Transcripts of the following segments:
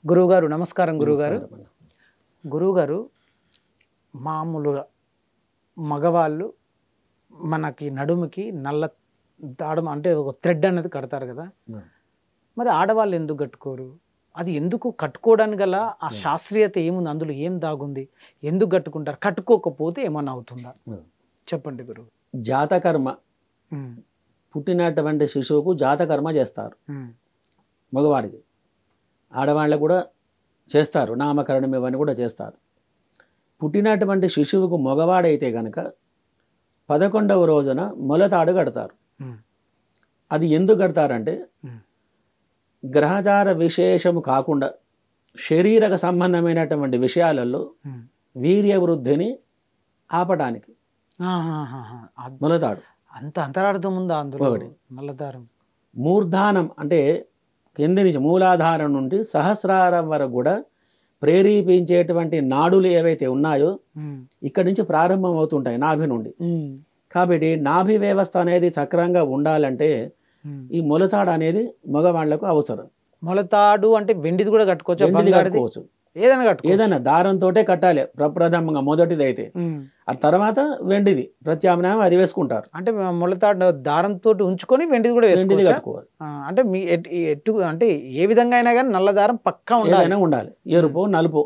గురువుగారు నమస్కారం. గురువుగారు నమస్కారం. గురువుగారు మామూలుగా మగవాళ్ళు మనకి నడుముకి నల్ల దాడం అంటే ఒక థ్రెడ్ అనేది కడతారు కదా, మరి ఆడవాళ్ళు ఎందుకు కట్టుకోరు? అది ఎందుకు కట్టుకోవడానికి గల ఆ శాస్త్రీయత ఏముంది, అందులో ఏం దాగుంది, ఎందుకు కట్టుకుంటారు? కట్టుకోకపోతే ఏమన్నా అవుతుందా? చెప్పండి గురువు. జాతకర్మ, పుట్టినటువంటి శిశువుకు జాతకర్మ చేస్తారు. మగవాడికి, ఆడవాళ్ళకు కూడా చేస్తారు. నామకరణం ఇవన్నీ కూడా చేస్తారు. పుట్టినటువంటి శిశువుకు మగవాడైతే కనుక 11వ రోజున మొలతాడు కడతారు. అది ఎందుకు కడతారంటే గ్రహచార విశేషము కాకుండా శరీరక సంబంధమైనటువంటి విషయాలలో వీర్య వృద్ధిని ఆపడానికి మొలతాడు. అంత అంతరార్థం ఉందా అందులో? నల్లదారం మూర్ధానం అంటే కింది నుంచి మూలాధారం నుండి సహస్రారం వరకు కూడా ప్రేరేపించేటువంటి నాడులు ఏవైతే ఉన్నాయో ఇక్కడి నుంచి ప్రారంభం అవుతుంటాయి, నాభి నుండి. కాబట్టి నాభి వ్యవస్థ అనేది సక్రంగా ఉండాలంటే ఈ మొలతాడు అనేది మగవాళ్లకు అవసరం. మొలతాడు అంటే వెండిది కూడా కట్టుకోవచ్చు, కట్టుకోవచ్చు, ఏదైనా దారంతో కట్టాలి ప్రప్రథమంగా, మొదటిదైతే. ఆ తర్వాత వెండిది ప్రత్యామ్నాయం అది వేసుకుంటారు. అంటే మొలతాడు దారంతో ఉంచుకొని వెండిది కూడా కట్టుకోవాలి. అంటే మీ ఎటు అంటే ఏ విధంగా అయినా కానీ నల్ల దారం పక్కా ఉండాలి. ఎరుపు నలుపు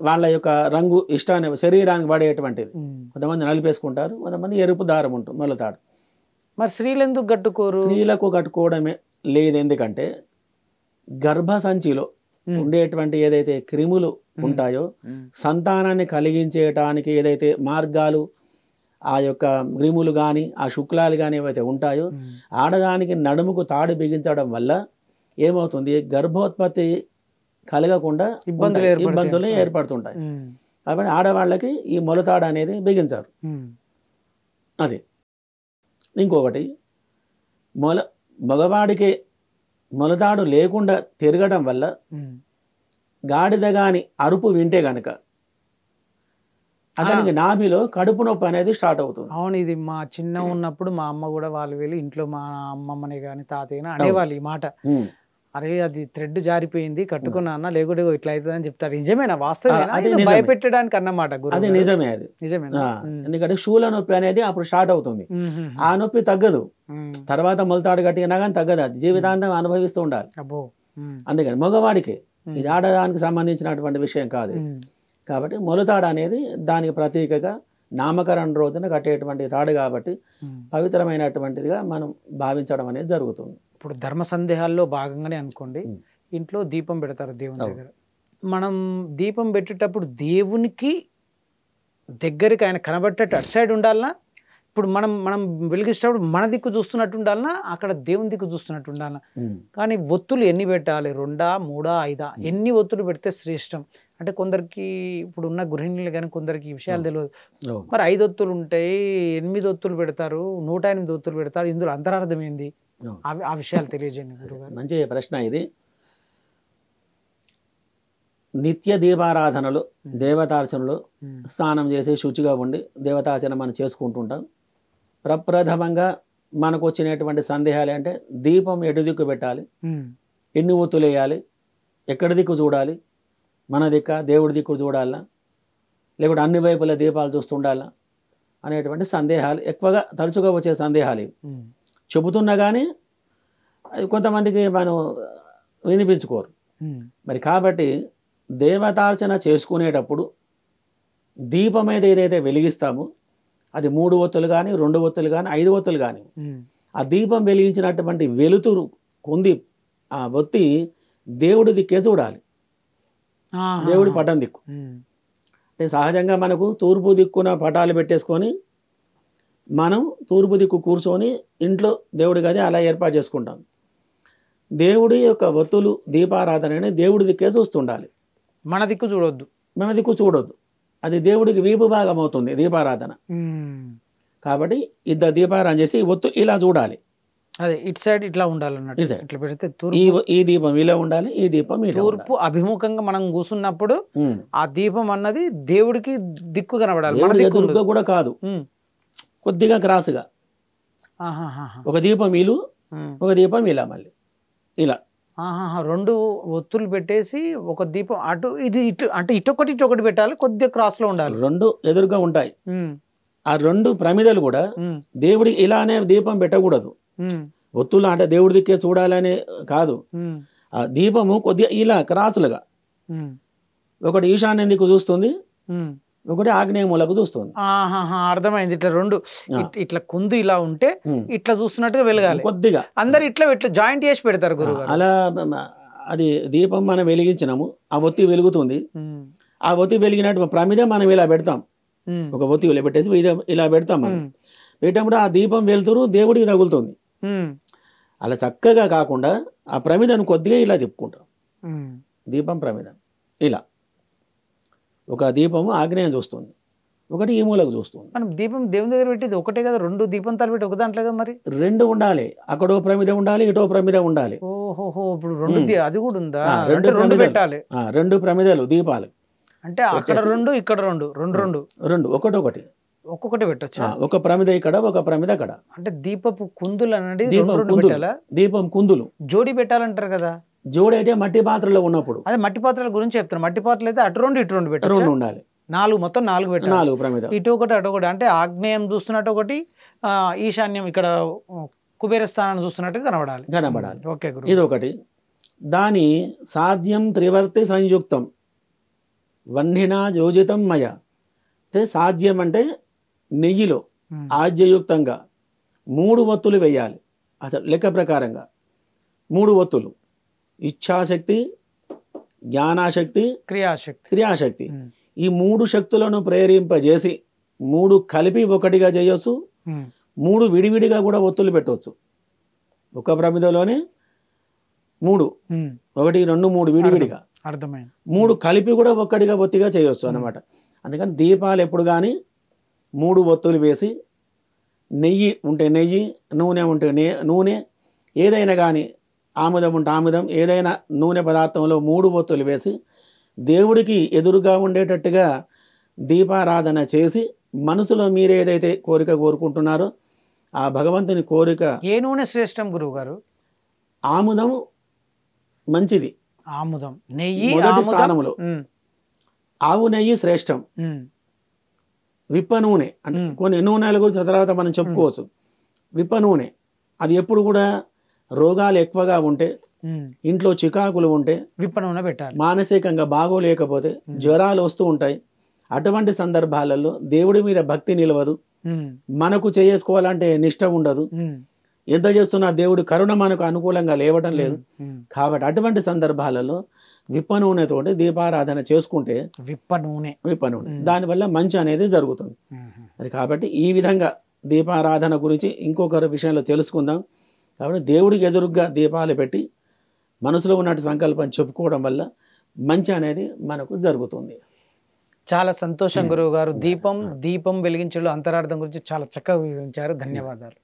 వాళ్ళ యొక్క రంగు ఇష్టాన్ని శరీరానికి పడేటువంటిది. కొంతమంది నలిపేసుకుంటారు, కొంతమంది ఎరుపు దారం ఉంటుంది మొలతాడు. మరి స్త్రీలు ఎందుకు కట్టుకోరు? స్త్రీలకు కట్టుకోవడమే లేదు. ఎందుకంటే గర్భసంచిలో ఉండేటువంటి ఏదైతే క్రిములు ఉంటాయో సంతానాన్ని కలిగించేయటానికి ఏదైతే మార్గాలు, ఆ యొక్క క్రిములు కానీ ఆ శుక్లాలు కానీ ఏవైతే ఉంటాయో ఆడదానికి నడుముకు తాడు బిగించడం వల్ల ఏమవుతుంది, గర్భోత్పత్తి కలగకుండా ఇబ్బందులు ఏర్పడుతుంటాయి. కాబట్టి ఆడవాళ్ళకి ఈ మొలతాడు అనేది బిగించారు. అది ఇంకొకటి, మగవాడికి మొలతాడు లేకుండా తిరగడం వల్ల గాడిద గాని అరుపు వింటే గనక అతనికి నాభిలో కడుపు నొప్పి అనేది స్టార్ట్ అవుతుంది. అవును, ఇది మా చిన్న ఉన్నప్పుడు మా అమ్మ కూడా వాళ్ళు వెళ్ళి ఇంట్లో మా అమ్మమ్మనే కానీ తాతయ్యని అనేవాళ్ళు ఈ మాట. అరే అది థ్రెడ్ జారిపోయింది కట్టుకున్నా అన్న, లేకుంటే ఇట్లా అవుతుంది అని చెప్తారు. నిజమేనా? వాస్తవం భయపెట్టడానికి అన్నమాట. అది నిజమే, అది నిజమేనా? ఎందుకంటే శూల నొప్పి అనేది అప్పుడు స్టార్ట్ అవుతుంది. ఆ నొప్పి తగ్గదు, తర్వాత మొలతాడు కట్టినా కానీ తగ్గదు. అది జీవితాంతం అనుభవిస్తూ ఉండాలి. అందుకని మగవాడికి, ఇది ఆడదానికి సంబంధించినటువంటి విషయం కాదు. కాబట్టి మొలతాడు అనేది దానికి ప్రతీకగా నామకరణ రోజున కట్టేటువంటి తాడు కాబట్టి పవిత్రమైనటువంటిదిగా మనం భావించడం అనేది జరుగుతుంది. ఇప్పుడు ధర్మ సందేహాల్లో భాగంగానే అనుకోండి, ఇంట్లో దీపం పెడతారు దేవుని దగ్గర. మనం దీపం పెట్టేటప్పుడు దేవునికి దగ్గరికి ఆయన కనబట్టేట్టు అటు సైడ్ ఉండాలనా? ఇప్పుడు మనం వెలిగించేటప్పుడు మన దిక్కు చూస్తున్నట్టు ఉండాలనా, అక్కడ దేవుని దిక్కు చూస్తున్నట్టు ఉండాలనా? కానీ ఒత్తులు ఎన్ని పెట్టాలి? 2, 3, 5 ఎన్ని ఒత్తులు పెడితే శ్రేష్టం? అంటే కొందరికి ఇప్పుడు ఉన్న గృహిణులు కానీ కొందరికి ఈ విషయాలు తెలియదు. మరి 5 ఒత్తులు ఉంటాయి, 8 ఒత్తులు పెడతారు, 108 ఒత్తులు పెడతారు. ఇందులో అంతరార్థం ఏంది? ఆ విషయాలు తెలియజేయండి గురుగారు. మంచి ప్రశ్న ఇది. నిత్య దీపారాధనలు, దేవతార్చనలు, స్నానం చేసి శుచిగా ఉండి దేవతార్చన మనం చేసుకుంటుంటాం. ప్రప్రథమంగా మనకు వచ్చినటువంటి సందేహాలు అంటే దీపం ఎటు దిక్కు పెట్టాలి, ఎన్ని ఒత్తులు వేయాలి, ఎక్కడి దిక్కు చూడాలి, మన దిక్కు దేవుడి దిక్కు చూడాలా, లేకుంటే అన్ని వైపుల దీపాలు చూస్తుండాలా అనేటువంటి సందేహాలు ఎక్కువగా తరచుగా వచ్చే సందేహాలు ఇవి. చెబుతున్నా కానీ అది కొంతమందికి మనం వినిపించుకోరు. మరి కాబట్టి దేవతార్చన చేసుకునేటప్పుడు దీపం మీద ఏదైతే వెలిగిస్తామో అది 3 ఒత్తులు కానీ 2 ఒత్తులు కానీ 5 ఒత్తులు కానీ ఆ దీపం వెలిగించినటువంటి వెలుతురు కొంది ఆ ఒత్తి దేవుడి దిక్కే చూడాలి, దేవుడి పటం దిక్కు. అంటే సహజంగా మనకు తూర్పు దిక్కున పటాలు పెట్టేసుకొని మనం తూర్పు దిక్కు కూర్చొని ఇంట్లో దేవుడి గది అలా ఏర్పాటు చేసుకుంటాం. దేవుడి యొక్క ఒత్తులు దీపారాధనని దేవుడి దిక్కే చూస్తుండాలి, మన దిక్కు చూడొద్దు. అది దేవుడికి వీపు భాగం అవుతుంది దీపారాధన. కాబట్టి ఇద్దరు దీపారాధన చేసి ఒత్తు ఇలా చూడాలి, అదే ఇటు సైడ్ ఇట్లా ఉండాలన్నట్టు. ఇట్లా పెడితే ఈ దీపం ఇలా ఉండాలి, ఈ దీపం తూర్పు అభిముఖంగా మనం కూర్చున్నప్పుడు ఆ దీపం అన్నది దేవుడికి దిక్కు కనబడాలి. మన దిక్కు కూడా కాదు, కొద్దిగా క్రాస్గా ఒక దీపం ఇలు, ఒక దీపం ఇలా, మళ్ళీ ఇలా ఆహాహా, 2 ఒత్తులు పెట్టేసి ఒక దీపం అటు ఇది ఇటు, అంటే ఇటొకటి పెట్టాలి, కొద్దిగా క్రాస్ లో ఉండాలి. 2 ఎదురుగా ఉంటాయి. ఉమ్, ఆ 2 ప్రమిదలు కూడా ఉమ్, దేవుడికి ఇలానే దీపం పెట్టకూడదు. ఉమ్, ఒత్తులు అంటే దేవుడి దిక్కే చూడాలనే కాదు. ఉమ్, ఆ దీపము కొద్దిగా ఇలా క్రాసులుగా, ఉమ్, ఒకటి ఈశాన్యం దిక్కు చూస్తుంది, ఉమ్. ఒకటి ఆగ్నేయ మూలకు చూస్తుంది. ఆహాహా, అర్థమైంది. ఇట్లా 2 ఇట్లా కుందు ఇలా ఉంటే ఉమ్. ఇట్లా చూస్తున్నట్టుగా వెలగాలి. కొద్దిగా అందరు ఇట్లా జాయింట్ చేసి పెడతారు గురువు గారు. అలా అది దీపం మనం వెలిగించినాము, ఆ ఒత్తి వెలుగుతుంది. ఆ ఒత్తి వెలిగినట్టు ప్రమిద మనం ఇలా పెడతాం, ఒక ఒత్తి ఇలా పెట్టేసి ఇలా పెడతాం. మనం పెట్టినప్పుడు ఆ దీపం వెళ్తురు దేవుడికి తగులుతుంది. అలా చక్కగా కాకుండా ఆ ప్రమిదను కొద్దిగా ఇలా తిప్పుకుంటాం. దీపం ప్రమిద ఇలా, ఒక దీపము ఆగ్నేయం చూస్తుంది, ఒకటి ఈ మూలకు చూస్తుంది. మనం దీపం దేవుని దగ్గర పెట్టేది ఒకటే కదా, 2 దీపం తల పెట్టి ఒక దాంట్లో కదా మరి. 2 ఉండాలి, అక్కడో ప్రమిద ఉండాలి, ఇటో ప్రమిద ఉండాలి. ఓహోహో, ఇప్పుడు 2 అది కూడా ఉందా? 2 2 పెట్టాలి. 2 ప్రమిదలు దీపాలు, అంటే అక్కడ 2 ఇక్కడ 2 ఒకటొకటి ఒక్కొక్కటి పెట్టొచ్చు. ఒక ప్రమిద ఇక్కడ, ఒక ప్రమిద అక్కడ. అంటే దీపపు కుందులు అనేది పెట్టాలా? దీపం కుందులు జోడి పెట్టాలంటారు కదా. జోడైతే మట్టి పాత్రలో ఉన్నప్పుడు, అదే మట్టి పాత్రల గురించి చెప్తాను. మట్టి పాత్రలు అయితే అటు 2 ఇటు 2 పెట్టాలి. 2 ఉండాలి. 4 మొత్తం 4 పెట్టాలి. 4 ప్రమిద, ఇటు ఒకటి అటు ఒకటి. అంటే ఆగ్నేయం చూస్తున్నట్టు ఒకటి, ఈశాన్యం ఇక్కడ కుబేర స్థానాన్ని చూస్తున్నట్టు కనబడాలి. ఓకే గురు. ఇదొకటి. దాని సాధ్యం త్రివర్తి సంయుక్తం వన్నినా యోజితం మయ. అంటే సాధ్యం అంటే నెయ్యిలో ఆజ్యయుక్తంగా 3 ఒత్తులు వేయాలి. అసలు లెక్క ప్రకారంగా 3 ఒత్తులు, ఇచ్ఛాశక్తి, జ్ఞానాశక్తి, క్రియాశక్తి. ఈ 3 శక్తులను ప్రేరింపజేసి 3 కలిపి ఒకటిగా చేయొచ్చు, 3 విడివిడిగా కూడా ఒత్తులు పెట్టవచ్చు. ఒక ప్రమిదలోనే 3, 1 2 3 విడివిడిగా, అర్థమైంది. 3 కలిపి కూడా ఒక్కటిగా ఒత్తిగా చేయొచ్చు అన్నమాట. అందుకని దీపాలు ఎప్పుడు కానీ 3 ఒత్తులు వేసి, నెయ్యి ఉంటే నెయ్యి, నూనె ఉంటే నూనె, ఏదైనా కానీ ఆముదం ఉంటే ఆముదం, ఏదైనా నూనె పదార్థంలో 3 ఒత్తులు వేసి దేవుడికి ఎదురుగా ఉండేటట్టుగా దీపారాధన చేసి, మనసులో మీరు ఏదైతే కోరిక కోరుకుంటున్నారో ఆ భగవంతుని కోరిక. ఏ నూనె శ్రేష్టం గురువు గారు? ఆముదం మంచిది, ఆముదం, నెయ్యి మొదటి స్థానంలో. ఆవు నెయ్యి శ్రేష్టం. విప్ప నూనె అంటే కొన్ని నూనెల గురించి తర్వాత మనం చెప్పుకోవచ్చు. విప్ప నూనె అది ఎప్పుడు కూడా రోగాలు ఎక్కువగా ఉంటే, ఇంట్లో చికాకులు ఉంటే, విప్ప నూనె పెట్టాలి. మానసికంగా బాగోలేకపోతే, జ్వరాలు వస్తూ ఉంటాయి. అటువంటి సందర్భాలలో దేవుడి మీద భక్తి నిలవదు, మనకు చేసుకోవాలంటే నిష్ట ఉండదు, ఎంత చేస్తున్నా దేవుడి కరుణ మనకు అనుకూలంగా లేవటం లేదు. కాబట్టి అటువంటి సందర్భాలలో విప్ప నూనెతోటి దీపారాధన చేసుకుంటే, విప్ప నూనె దానివల్ల మంచి అనేది జరుగుతుంది. మరి కాబట్టి ఈ విధంగా దీపారాధన గురించి ఇంకొకరి విషయంలో తెలుసుకుందాం. కాబట్టి దేవుడికి ఎదురుగా దీపాలు పెట్టి మనసులో ఉన్నట్టు సంకల్పం చెప్పుకోవడం వల్ల మంచి అనేది మనకు జరుగుతుంది. చాలా సంతోషం గురువు గారు. దీపం వెలిగించడంలో అంతరార్థం గురించి చాలా చక్కగా వివరించారు. ధన్యవాదాలు.